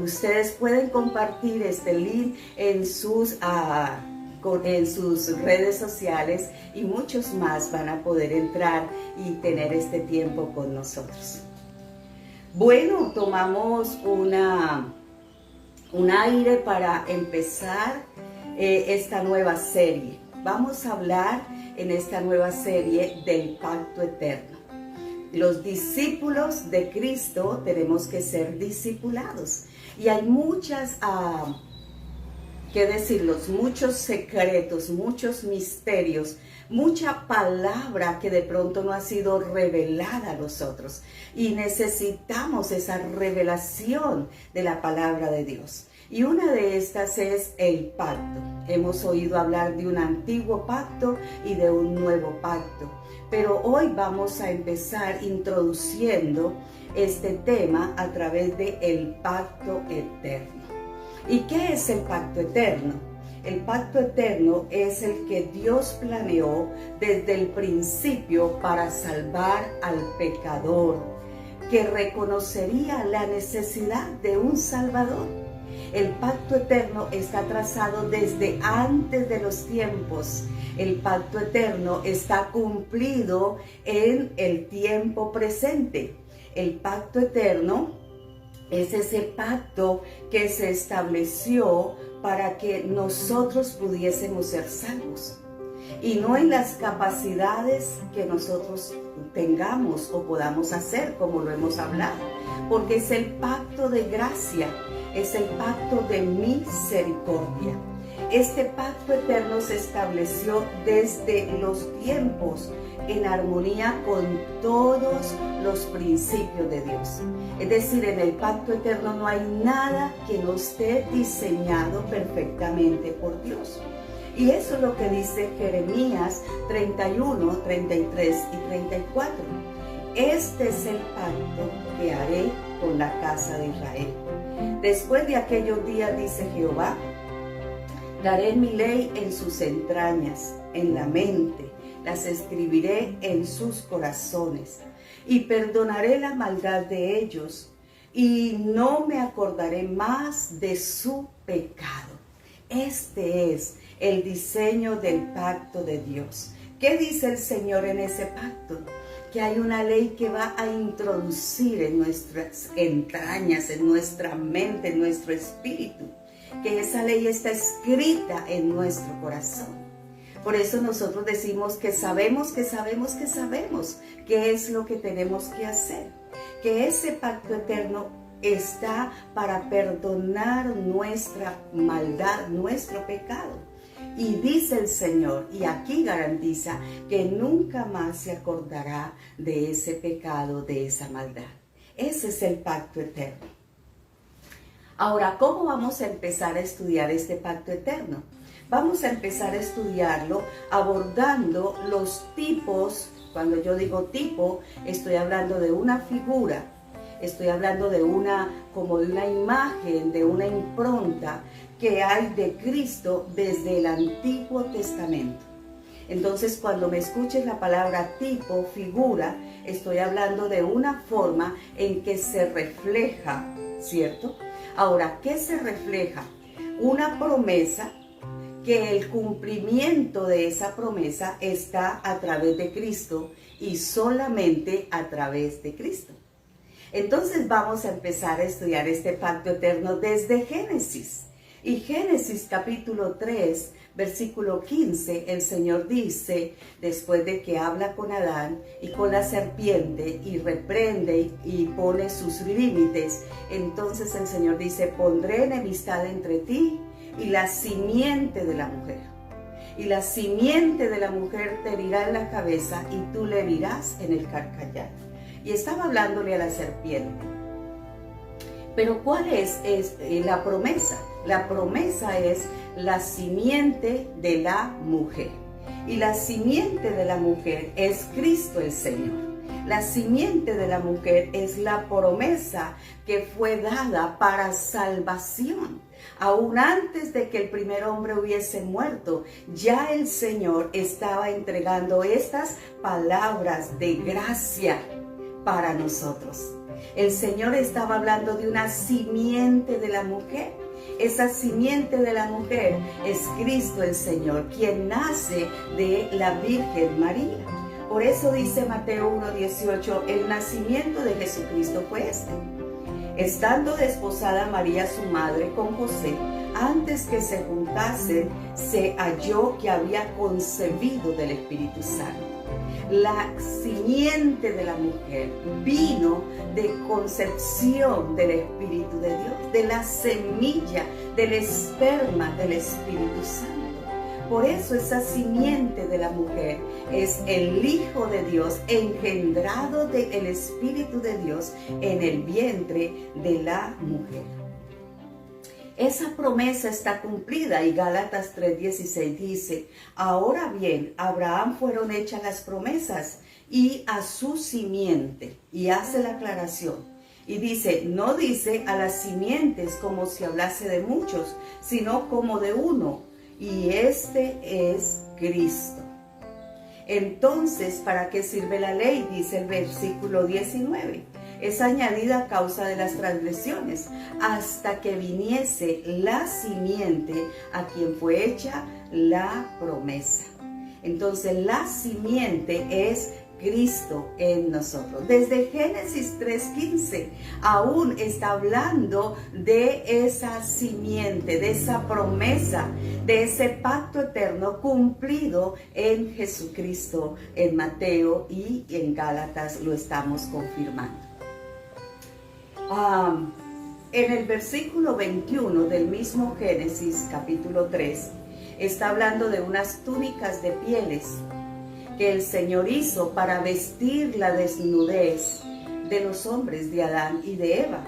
ustedes pueden compartir este link en sus redes sociales y muchos más van a poder entrar y tener este tiempo con nosotros. Bueno, tomamos un aire para empezar esta nueva serie. Vamos a hablar en esta nueva serie del pacto eterno. Los discípulos de Cristo tenemos que ser discipulados. Y hay muchos secretos, muchos misterios, mucha palabra que de pronto no ha sido revelada a nosotros. Y necesitamos esa revelación de la palabra de Dios. Y una de estas es el pacto. Hemos oído hablar de un antiguo pacto y de un nuevo pacto. Pero hoy vamos a empezar introduciendo este tema a través de el pacto eterno. ¿Y qué es el pacto eterno? El pacto eterno es el que Dios planeó desde el principio para salvar al pecador, que reconocería la necesidad de un Salvador. El pacto eterno está trazado desde antes de los tiempos. El pacto eterno está cumplido en el tiempo presente. El pacto eterno es ese pacto que se estableció para que nosotros pudiésemos ser salvos. Y no en las capacidades que nosotros tengamos o podamos hacer, como lo hemos hablado, porque es el pacto de gracia, es el pacto de misericordia. Este pacto eterno se estableció desde los tiempos en armonía con todos los principios de Dios. Es decir, en el pacto eterno no hay nada que no esté diseñado perfectamente por Dios. Y eso es lo que dice Jeremías 31, 33 y 34. Este es el pacto que haré con la casa de Israel. Después de aquellos días, dice Jehová, daré mi ley en sus entrañas, en la mente, las escribiré en sus corazones, y perdonaré la maldad de ellos, y no me acordaré más de su pecado. Este es el diseño del pacto de Dios. ¿Qué dice el Señor en ese pacto? Que hay una ley que va a introducir en nuestras entrañas, en nuestra mente, en nuestro espíritu. Que esa ley está escrita en nuestro corazón. Por eso nosotros decimos que sabemos qué es lo que tenemos que hacer. Que ese pacto eterno está para perdonar nuestra maldad, nuestro pecado. Y dice el Señor, y aquí garantiza, que nunca más se acordará de ese pecado, de esa maldad. Ese es el pacto eterno. Ahora, ¿cómo vamos a empezar a estudiar este pacto eterno? Vamos a empezar a estudiarlo abordando los tipos. Cuando yo digo tipo, estoy hablando de una figura, estoy hablando de una imagen, de una impronta que hay de Cristo desde el Antiguo Testamento. Entonces, cuando me escuches la palabra tipo, figura, estoy hablando de una forma en que se refleja, ¿cierto? Ahora, ¿qué se refleja? Una promesa, que el cumplimiento de esa promesa está a través de Cristo y solamente a través de Cristo. Entonces vamos a empezar a estudiar este pacto eterno desde Génesis. Y Génesis capítulo 3, versículo 15, el Señor dice, después de que habla con Adán y con la serpiente y reprende y pone sus límites, entonces el Señor dice, pondré enemistad entre ti y la simiente de la mujer. Y la simiente de la mujer te herirá en la cabeza y tú le herirás en el carcayal. Y estaba hablándole a la serpiente. Pero ¿cuál es la promesa? La promesa es la simiente de la mujer. Y la simiente de la mujer es Cristo el Señor. La simiente de la mujer es la promesa que fue dada para salvación. Aún antes de que el primer hombre hubiese muerto, ya el Señor estaba entregando estas palabras de gracia para nosotros. El Señor estaba hablando de una simiente de la mujer. Esa simiente de la mujer es Cristo el Señor, quien nace de la Virgen María. Por eso dice Mateo 1:18, el nacimiento de Jesucristo fue este. Estando desposada María su madre con José, antes que se juntasen, se halló que había concebido del Espíritu Santo. La simiente de la mujer vino de concepción del Espíritu de Dios, de la semilla, del esperma del Espíritu Santo. Por eso esa simiente de la mujer es el Hijo de Dios, engendrado del Espíritu de Dios en el vientre de la mujer. Esa promesa está cumplida y Gálatas 3:16 dice, ahora bien, a Abraham fueron hechas las promesas y a su simiente, y hace la aclaración. Y dice, no dice a las simientes como si hablase de muchos, sino como de uno, y este es Cristo. Entonces, ¿para qué sirve la ley? Dice el versículo 19. Es añadida a causa de las transgresiones, hasta que viniese la simiente a quien fue hecha la promesa. Entonces, la simiente es Cristo en nosotros. Desde Génesis 3:15 aún está hablando de esa simiente, de esa promesa, de ese pacto eterno cumplido en Jesucristo. En Mateo y en Gálatas lo estamos confirmando. En el versículo 21 del mismo Génesis capítulo 3 está hablando de unas túnicas de pieles que el Señor hizo para vestir la desnudez de los hombres, de Adán y de Eva,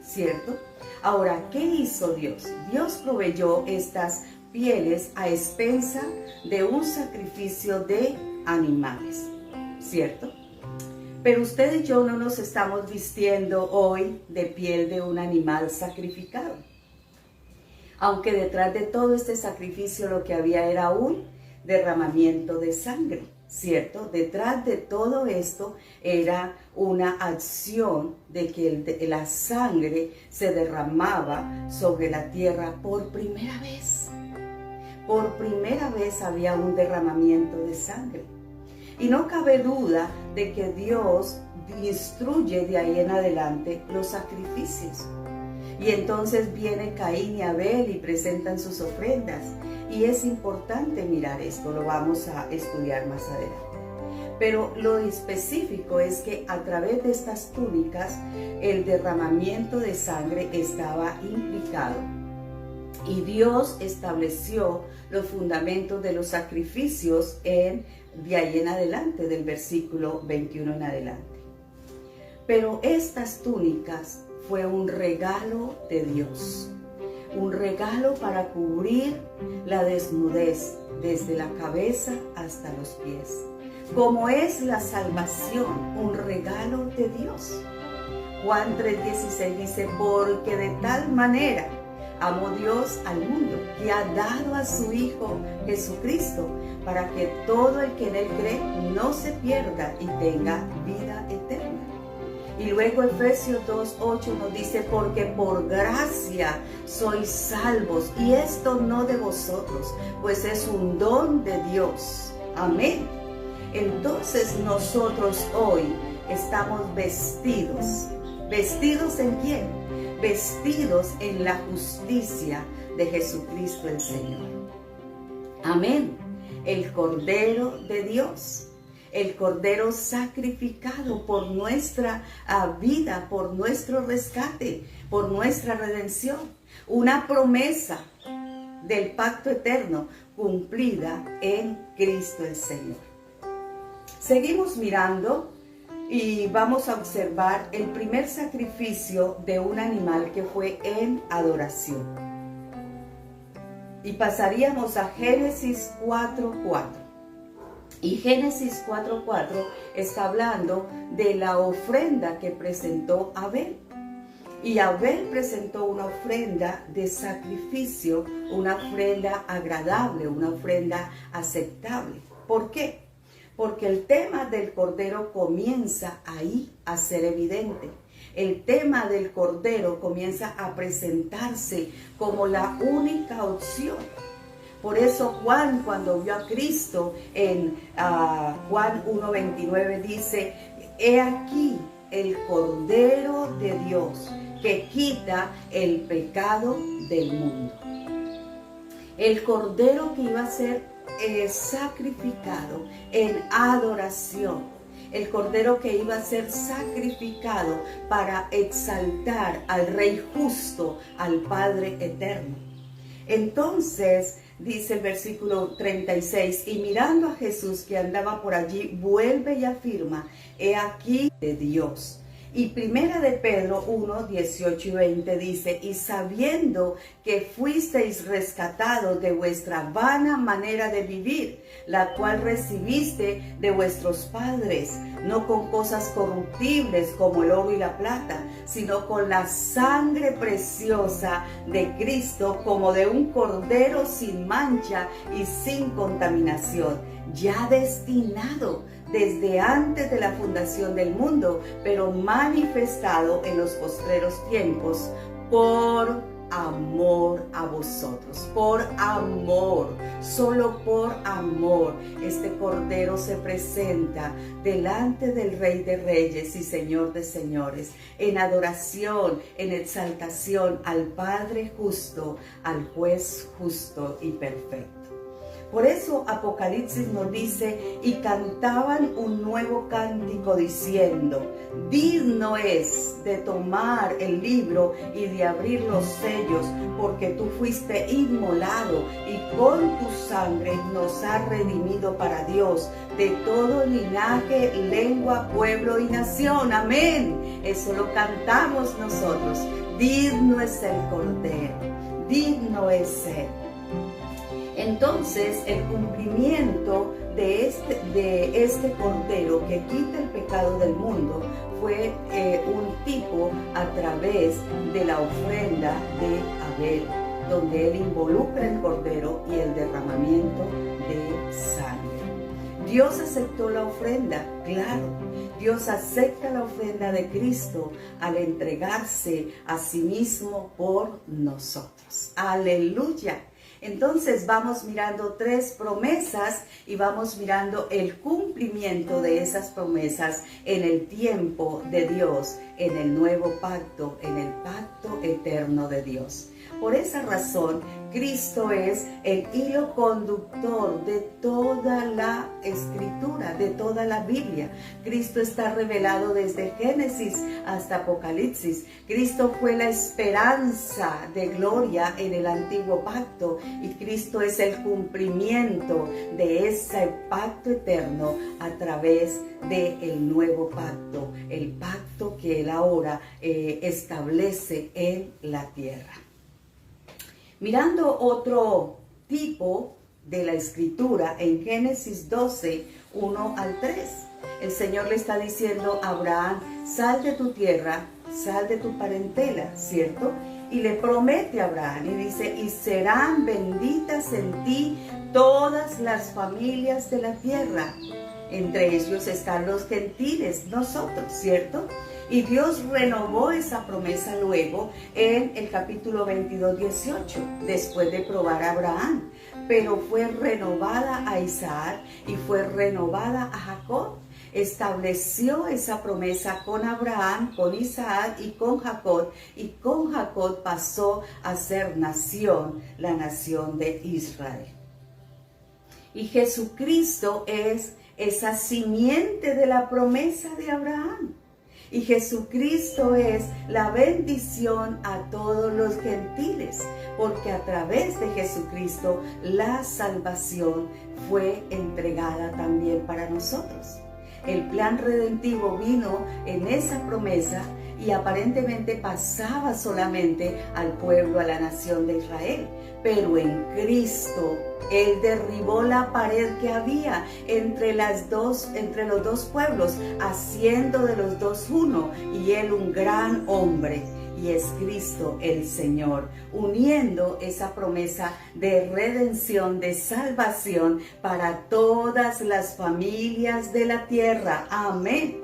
¿cierto? Ahora, ¿qué hizo Dios? Dios proveyó estas pieles a expensa de un sacrificio de animales, ¿cierto? Pero usted y yo no nos estamos vistiendo hoy de piel de un animal sacrificado. Aunque detrás de todo este sacrificio lo que había era un derramamiento de sangre, ¿cierto? Detrás de todo esto era una acción de que la sangre se derramaba sobre la tierra por primera vez. Por primera vez había un derramamiento de sangre. Y no cabe duda de que Dios instruye de ahí en adelante los sacrificios. Y entonces viene Caín y Abel y presentan sus ofrendas. Y es importante mirar esto, lo vamos a estudiar más adelante. Pero lo específico es que a través de estas túnicas el derramamiento de sangre estaba implicado. Y Dios estableció los fundamentos de los sacrificios de ahí en adelante, del versículo 21 en adelante. Pero estas túnicas fue un regalo de Dios, un regalo para cubrir la desnudez desde la cabeza hasta los pies. Como es la salvación, un regalo de Dios. Juan 3:16 dice, porque de tal manera amó Dios al mundo, que ha dado a su Hijo Jesucristo, para que todo el que en Él cree no se pierda y tenga vida eterna. Y luego Efesios 2:8 nos dice, porque por gracia sois salvos, y esto no de vosotros, pues es un don de Dios. Amén. Entonces nosotros hoy estamos vestidos. ¿Vestidos en quién? Vestidos en la justicia de Jesucristo el Señor. Amén. El Cordero de Dios. El Cordero sacrificado por nuestra vida, por nuestro rescate, por nuestra redención. Una promesa del pacto eterno cumplida en Cristo el Señor. Seguimos mirando y vamos a observar el primer sacrificio de un animal que fue en adoración. Y pasaríamos a Génesis 4:4. Y Génesis 4:4 está hablando de la ofrenda que presentó Abel. Y Abel presentó una ofrenda de sacrificio, una ofrenda agradable, una ofrenda aceptable. ¿Por qué? porque el tema del Cordero comienza ahí a ser evidente. El tema del Cordero comienza a presentarse como la única opción. Por eso Juan, cuando vio a Cristo en Juan 1:29, dice: he aquí el Cordero de Dios que quita el pecado del mundo. El Cordero que iba a ser sacrificado en adoración. El Cordero que iba a ser sacrificado para exaltar al Rey justo, al Padre eterno. Entonces, dice el versículo 36, y mirando a Jesús que andaba por allí, vuelve y afirma: he aquí de Dios. Y primera de Pedro 1, 18 y 20 dice: y sabiendo que fuisteis rescatados de vuestra vana manera de vivir, la cual recibiste de vuestros padres, no con cosas corruptibles como el oro y la plata, sino con la sangre preciosa de Cristo, como de un cordero sin mancha y sin contaminación, ya destinado desde antes de la fundación del mundo, pero manifestado en los postreros tiempos por amor a vosotros, por amor, solo por amor. Este Cordero se presenta delante del Rey de Reyes y Señor de Señores, en adoración, en exaltación al Padre justo, al Juez justo y perfecto. Por eso Apocalipsis nos dice: y cantaban un nuevo cántico diciendo: digno es de tomar el libro y de abrir los sellos, porque tú fuiste inmolado y con tu sangre nos has redimido para Dios de todo linaje, lengua, pueblo y nación. Amén. Eso lo cantamos nosotros. Digno es el Cordero, digno es Él. Entonces, el cumplimiento de este Cordero que quita el pecado del mundo fue un tipo a través de la ofrenda de Abel, donde él involucra el Cordero y el derramamiento de sangre. Dios aceptó la ofrenda, claro. Dios acepta la ofrenda de Cristo al entregarse a sí mismo por nosotros. ¡Aleluya! Entonces vamos mirando 3 promesas y vamos mirando el cumplimiento de esas promesas en el tiempo de Dios, en el nuevo pacto, en el pacto eterno de Dios. Por esa razón, Cristo es el hilo conductor de toda la Escritura, de toda la Biblia. Cristo está revelado desde Génesis hasta Apocalipsis. Cristo fue la esperanza de gloria en el antiguo pacto y Cristo es el cumplimiento de ese pacto eterno a través del nuevo pacto, el pacto que Él ahora establece en la tierra. Mirando otro tipo de la Escritura en Génesis 12, 1 al 3, el Señor le está diciendo a Abraham: sal de tu tierra, sal de tu parentela, ¿cierto? Y le promete a Abraham y dice: y serán benditas en ti todas las familias de la tierra. Entre ellos están los gentiles, nosotros, ¿cierto? Y Dios renovó esa promesa luego en el capítulo 22, 18, después de probar a Abraham. Pero fue renovada a Isaac y fue renovada a Jacob. Estableció esa promesa con Abraham, con Isaac y con Jacob. Y con Jacob pasó a ser nación, la nación de Israel. Y Jesucristo es esa simiente de la promesa de Abraham. Y Jesucristo es la bendición a todos los gentiles, porque a través de Jesucristo la salvación fue entregada también para nosotros. El plan redentivo vino en esa promesa y aparentemente pasaba solamente al pueblo, a la nación de Israel. Pero en Cristo, Él derribó la pared que había entre los dos pueblos, haciendo de los dos uno, y Él un gran hombre. y es Cristo el Señor, uniendo esa promesa de redención, de salvación para todas las familias de la tierra. Amén.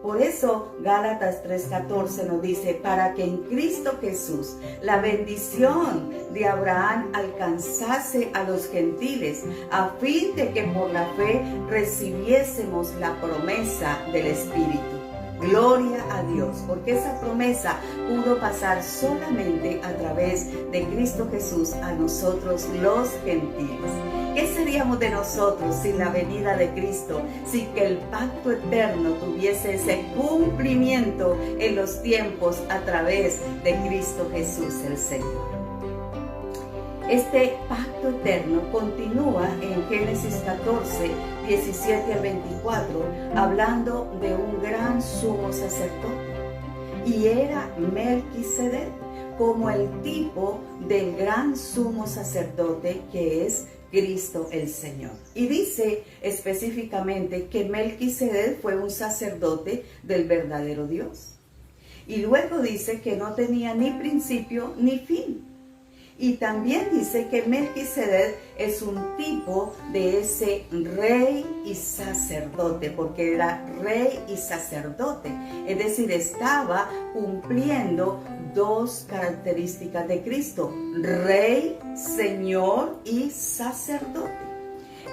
Por eso Gálatas 3:14 nos dice, para que en Cristo Jesús la bendición de Abraham alcanzase a los gentiles, a fin de que por la fe recibiésemos la promesa del Espíritu. Gloria a Dios, porque esa promesa pudo pasar solamente a través de Cristo Jesús a nosotros los gentiles. ¿Qué seríamos de nosotros sin la venida de Cristo, sin que el pacto eterno tuviese ese cumplimiento en los tiempos a través de Cristo Jesús el Señor? Este pacto eterno continúa en Génesis 14, 17 al 24, hablando de un gran sumo sacerdote. Y era Melquisedec como el tipo del gran sumo sacerdote que es Cristo el Señor. Y dice específicamente que Melquisedec fue un sacerdote del verdadero Dios. Y luego dice que no tenía ni principio ni fin. Y también dice que Melquisedec es un tipo de ese rey y sacerdote, porque era rey y sacerdote. Es decir, estaba cumpliendo dos características de Cristo: rey, señor y sacerdote.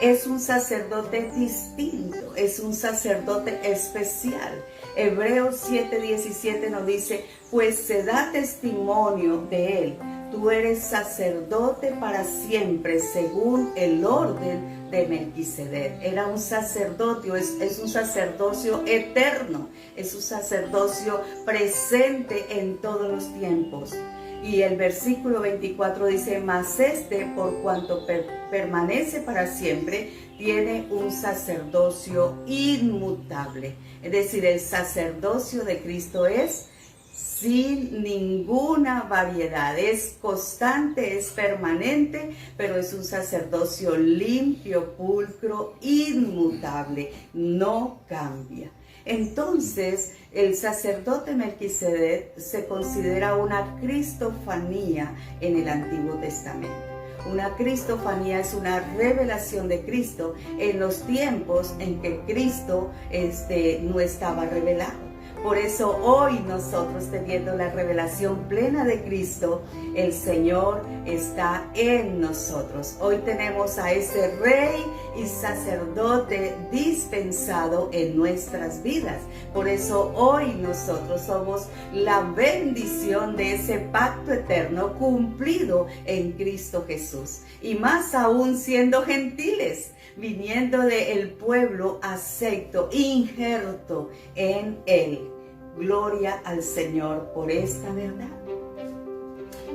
Es un sacerdote distinto, es un sacerdote especial. Hebreos 7:17 nos dice, pues se da testimonio de él. Tú eres sacerdote para siempre, según el orden de Melquisedec. Era un sacerdocio, es un sacerdocio eterno, es un sacerdocio presente en todos los tiempos. Y el versículo 24 dice, mas este, por cuanto permanece para siempre, tiene un sacerdocio inmutable. Es decir, el sacerdocio de Cristo es sin ninguna variedad, es constante, es permanente, pero es un sacerdocio limpio, pulcro, inmutable, no cambia. Entonces, el sacerdote Melquisedec se considera una cristofanía en el Antiguo Testamento. Una cristofanía es una revelación de Cristo en los tiempos en que Cristo no estaba revelado. Por eso hoy nosotros, teniendo la revelación plena de Cristo, el Señor está en nosotros. Hoy tenemos a ese Rey y sacerdote dispensado en nuestras vidas. Por eso hoy nosotros somos la bendición de ese pacto eterno cumplido en Cristo Jesús. Y más aún siendo gentiles, viniendo del pueblo acepto, injerto en Él. Gloria al Señor por esta verdad.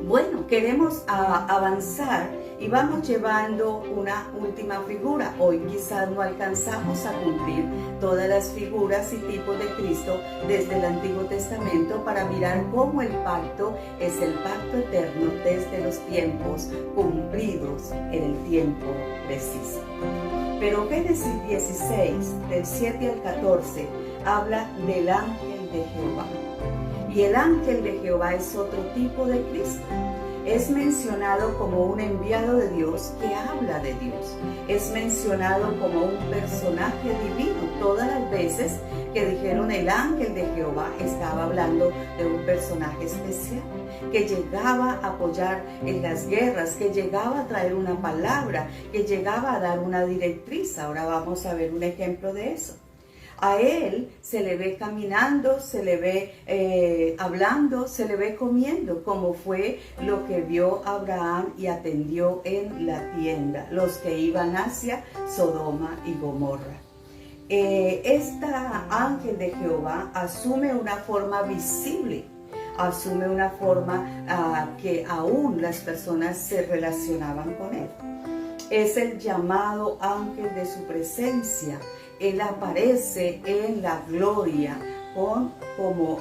Bueno, queremos avanzar y vamos llevando una última figura. Hoy quizás no alcanzamos a cumplir todas las figuras y tipos de Cristo desde el Antiguo Testamento para mirar cómo el pacto es el pacto eterno desde los tiempos cumplidos en el tiempo preciso. Pero Génesis 16, del 7 al 14, habla del ángel de Jehová. Y el ángel de Jehová es otro tipo de Cristo. Es mencionado como un enviado de Dios que habla de Dios. Es mencionado como un personaje divino. Todas las veces que dijeron el ángel de Jehová, estaba hablando de un personaje especial que llegaba a apoyar en las guerras, que llegaba a traer una palabra, que llegaba a dar una directriz. Ahora vamos a ver un ejemplo de eso. A él se le ve caminando, se le ve hablando, se le ve comiendo, como fue lo que vio Abraham y atendió en la tienda, los que iban hacia Sodoma y Gomorra. Esta ángel de Jehová asume una forma visible, asume una forma que aún las personas se relacionaban con él. Es el llamado ángel de su presencia. Él aparece en la gloria como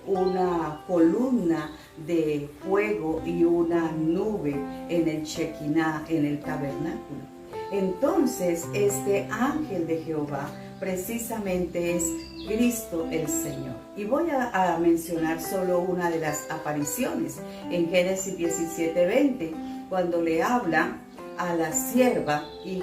una columna de fuego y una nube en el Shekinah, en el tabernáculo. Entonces, este ángel de Jehová precisamente es Cristo el Señor. Y voy a mencionar solo una de las apariciones en Génesis 17:20, cuando le habla a la sierva y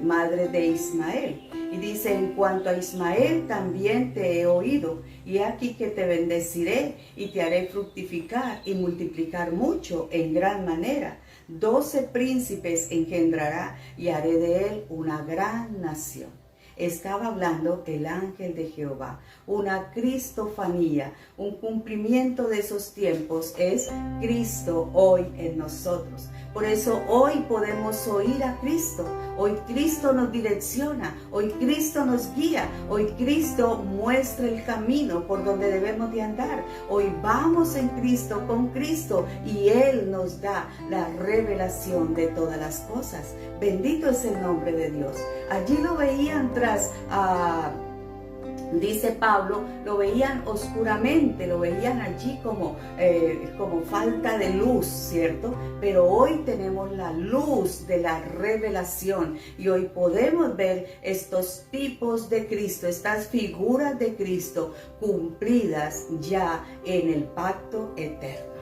madre de Ismael. Y dice: en cuanto a Ismael, también te he oído, y aquí que te bendeciré y te haré fructificar y multiplicar mucho en gran manera. 12 príncipes engendrará y haré de él una gran nación. Estaba hablando el ángel de Jehová, una cristofanía, un cumplimiento de esos tiempos es Cristo hoy en nosotros. Por eso hoy podemos oír a Cristo, hoy Cristo nos direcciona, hoy Cristo nos guía, hoy Cristo muestra el camino por donde debemos de andar. Hoy vamos en Cristo, con Cristo, y Él nos da la revelación de todas las cosas. Bendito es el nombre de Dios. Allí lo veían tras dice Pablo, lo veían oscuramente, lo veían allí como falta de luz, ¿cierto? Pero hoy tenemos la luz de la revelación y hoy podemos ver estos tipos de Cristo, estas figuras de Cristo cumplidas ya en el pacto eterno.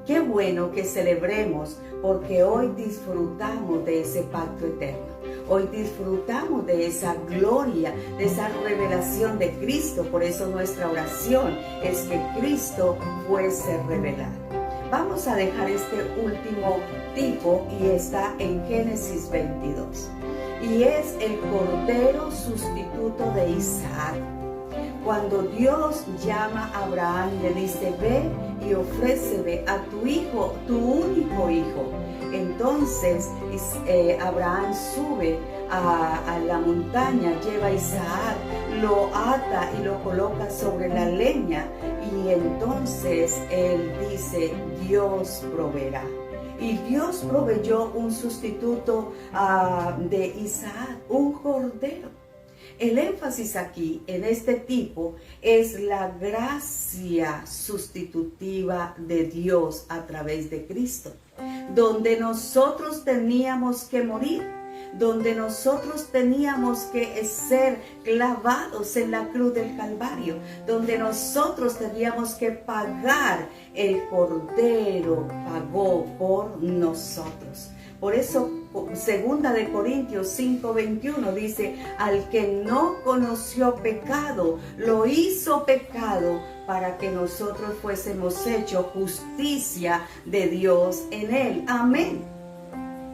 Qué bueno que celebremos, porque hoy disfrutamos de ese pacto eterno. Hoy disfrutamos de esa gloria, de esa revelación de Cristo. Por eso nuestra oración es que Cristo fuese revelado. Vamos a dejar este último tipo y está en Génesis 22. Y es el Cordero sustituto de Isaac. Cuando Dios llama a Abraham y le dice: ve y ofréceme a tu hijo, tu único hijo. Entonces Abraham sube a la montaña, lleva a Isaac, lo ata y lo coloca sobre la leña. Y entonces él dice: Dios proveerá. Y Dios proveyó un sustituto de Isaac, un cordero. El énfasis aquí, en este tipo, es la gracia sustitutiva de Dios a través de Cristo. Donde nosotros teníamos que morir, donde nosotros teníamos que ser clavados en la cruz del Calvario, donde nosotros teníamos que pagar, el Cordero pagó por nosotros. Por eso, 2 Corintios 5:21 dice: al que no conoció pecado, lo hizo pecado para que nosotros fuésemos hechos justicia de Dios en él. Amén.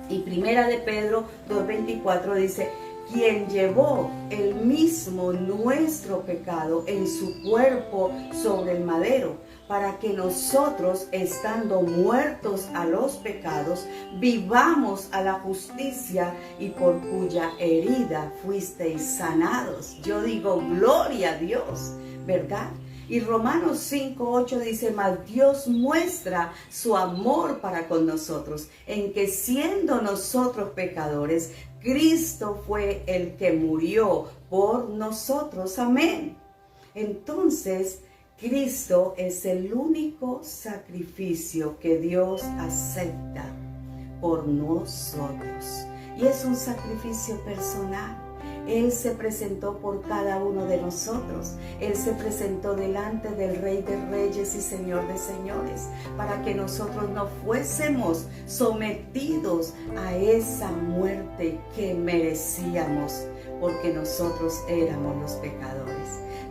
Y 1 de Pedro 2:24 dice: quien llevó el mismo nuestro pecado en su cuerpo sobre el madero, para que nosotros, estando muertos a los pecados, vivamos a la justicia, y por cuya herida fuisteis sanados. Yo digo, gloria a Dios, ¿verdad? Y Romanos 5:8 dice: mas Dios muestra su amor para con nosotros, en que siendo nosotros pecadores, Cristo fue el que murió por nosotros. Amén. Entonces, Cristo es el único sacrificio que Dios acepta por nosotros. Y es un sacrificio personal. Él se presentó por cada uno de nosotros. Él se presentó delante del Rey de Reyes y Señor de Señores, para que nosotros no fuésemos sometidos a esa muerte que merecíamos, porque nosotros éramos los pecadores.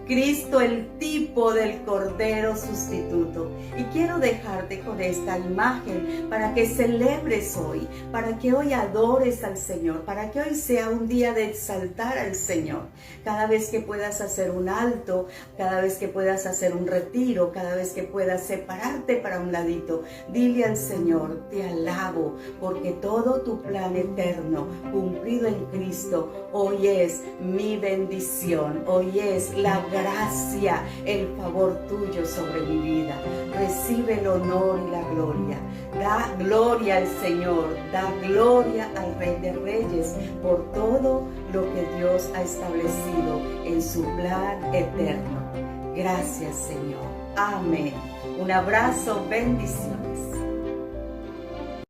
Cristo, el tipo del Cordero sustituto. Y quiero dejarte con esta imagen para que celebres hoy, para que hoy adores al Señor, para que hoy sea un día de exaltar al Señor. Cada vez que puedas hacer un alto, cada vez que puedas hacer un retiro, cada vez que puedas separarte para un ladito, dile al Señor: te alabo, porque todo tu plan eterno cumplido en Cristo hoy es mi bendición, hoy es la gracia, el favor tuyo sobre mi vida. Recibe el honor y la gloria. Da gloria al Señor, da gloria al Rey de Reyes por todo lo que Dios ha establecido en su plan eterno. Gracias, Señor. Amén. Un abrazo, bendiciones.